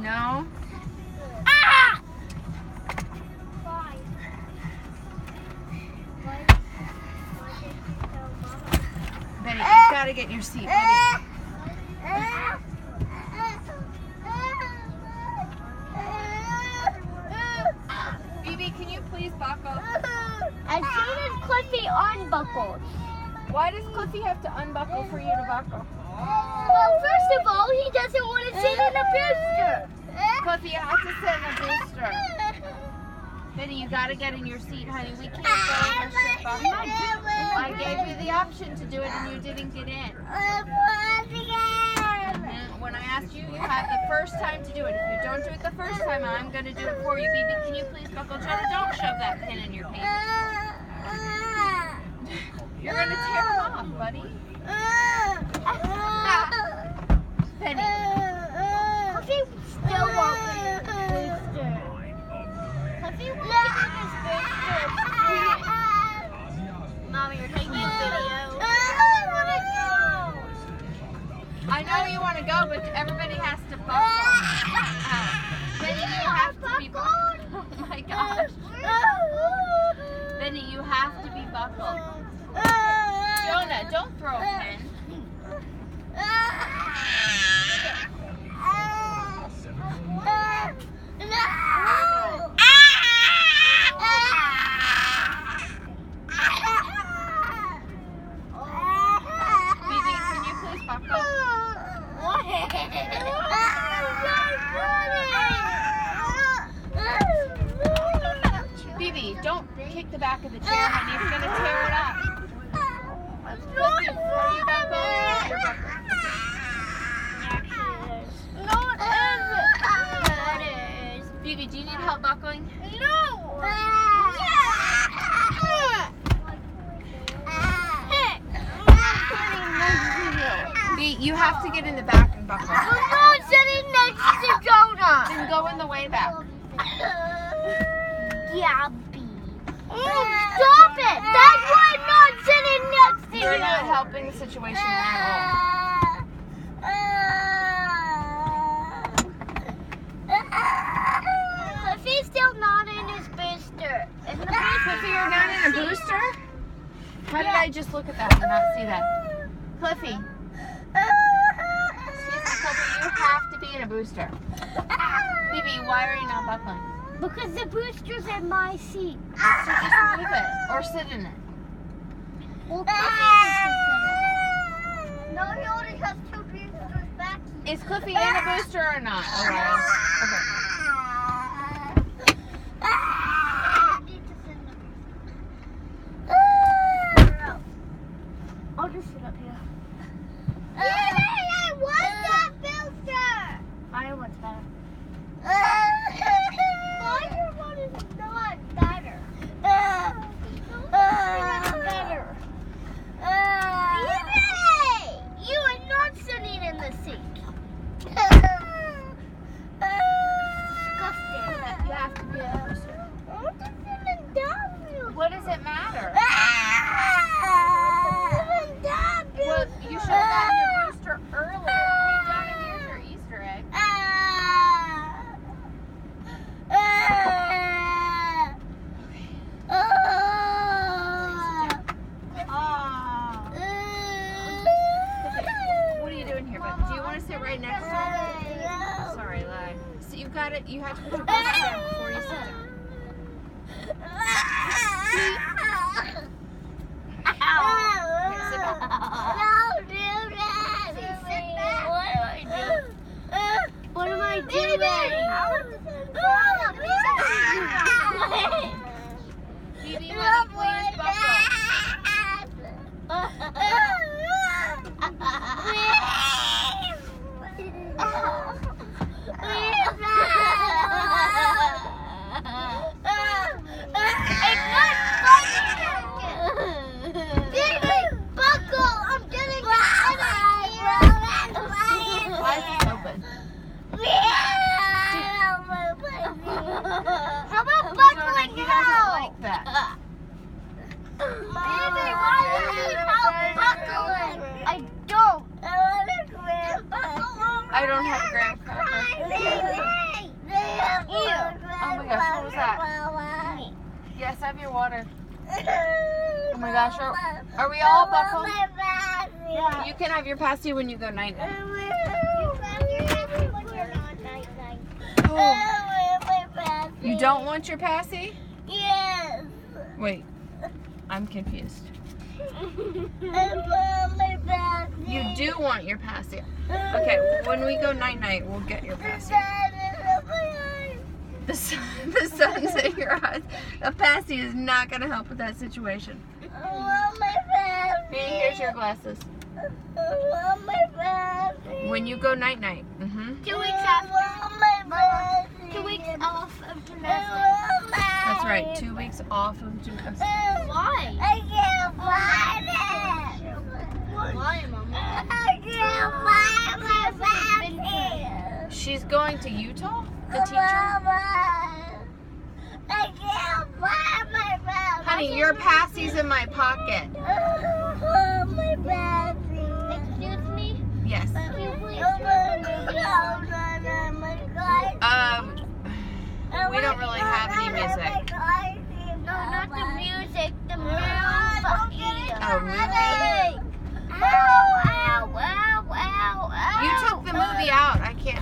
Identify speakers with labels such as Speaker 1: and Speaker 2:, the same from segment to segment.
Speaker 1: know?
Speaker 2: Ah!
Speaker 1: Benny, you've got to get in your seat, Benny. Phoebe, can you please buckle?
Speaker 2: As soon as Cliffy unbuckles.
Speaker 1: Why does Cliffy have to unbuckle for you to buckle?
Speaker 2: Well, first of all, he doesn't want to sit in a booster.
Speaker 1: Cliffy, you have to sit in a booster. Benny, you got to get in your seat, honey. We can't go in your ship buckle. I gave you the option to do it and you didn't get in. And when I asked you, you had the first time to do it. If you don't do it the first time, I'm going to do it for you. Baby, can you please buckle? Jonah, don't shove that pin in your pants. You're going to tear him off, buddy. Benny.
Speaker 2: Cliffy still won't get in his booster. Cliffy won't get in his booster. Mommy, you're taking a video.
Speaker 1: I know you want to go, but everybody has to buckle. Benny, you have to be buckled. Oh my gosh. Benny, you have to be buckled. Jonah, don't throw a pin. Baby, can you please buckle? Phoebe, don't kick the back of the chair, honey. It's going to tear it up. Cliffy, are you buckled? Phoebe, do you need help buckling?
Speaker 2: No!
Speaker 1: Phoebe, you have to get in the back and buckle.
Speaker 2: I'm not sitting next to Jonah.
Speaker 1: Then go in the way back.
Speaker 2: Gabby. Stop it! That's why I'm not sitting next to you.
Speaker 1: You're not helping the situation at
Speaker 2: all. Cliffy's still not in his booster. In the booster.
Speaker 1: Cliffy, you're not in a booster? How did I just look at that and not see that? Cliffy. Excuse me, Cliffy, you have to be in a booster. Phoebe, why are you not buckling?
Speaker 2: Because the booster's in my seat.
Speaker 1: So just move it or sit in it.
Speaker 2: Well, Cliffy needs to sit in it. No, he already has two boosters back.
Speaker 1: Is Cliffy in a booster or not? Okay.
Speaker 2: I'll just sit up here. I want that booster! I want better. Why your one is not better? Better. You are not sitting in the seat. Disgusting.
Speaker 1: You have to be in a booster.
Speaker 2: What
Speaker 1: What does it matter? Well, you should have gotten your booster earlier. Hey, Johnny, here's your Easter egg. What are you doing here, bud? Do you want to sit right next to him? Sorry, lie. So you got it. You have to put your booster down before you sit down. Here, sit back.
Speaker 2: What am I doing?
Speaker 1: Phoebe, let me please buckle.
Speaker 2: How about buckling
Speaker 1: He doesn't
Speaker 2: now?
Speaker 1: like that.
Speaker 2: Baby, why do you need help buckling? I don't.
Speaker 1: I don't have a graham cracker. Yes, have your water. Oh my gosh, are we all buckled?
Speaker 2: Yeah.
Speaker 1: You can have your passy when you go night night. Oh. You don't want your passy?
Speaker 2: Yes.
Speaker 1: Wait, I'm confused. You do want your passy. Okay, when we go night night, we'll get your passy. The sun's in your eyes. A passy is not going to help with that situation. Hey, here's your glasses. When you go night night.
Speaker 2: 2 weeks after. 2 weeks off of gymnastics.
Speaker 1: That's right, 2 weeks off of gymnastics.
Speaker 2: Why? I can't find it. Why, Mama? I can't find my passy.
Speaker 1: She's going to Utah? The teacher?
Speaker 2: I can't find my passy.
Speaker 1: Honey, your passy's in my pocket.
Speaker 2: My passy. Excuse me?
Speaker 1: Yes.
Speaker 2: Can you please
Speaker 1: We don't really have any music.
Speaker 2: No, not the music. The music.
Speaker 1: Oh, really?
Speaker 2: Ow, ow, ow, ow, ow.
Speaker 1: You took the movie out. I can't.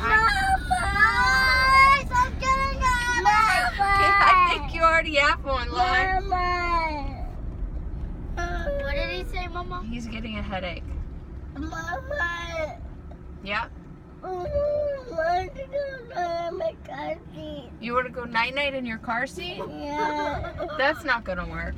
Speaker 1: I think you already have one, Lauren.
Speaker 2: What did he say, Mama?
Speaker 1: He's getting a headache.
Speaker 2: Mama.
Speaker 1: Yep.
Speaker 2: My car seat.
Speaker 1: You want to go night night in your car seat?
Speaker 2: Yeah.
Speaker 1: That's not gonna work.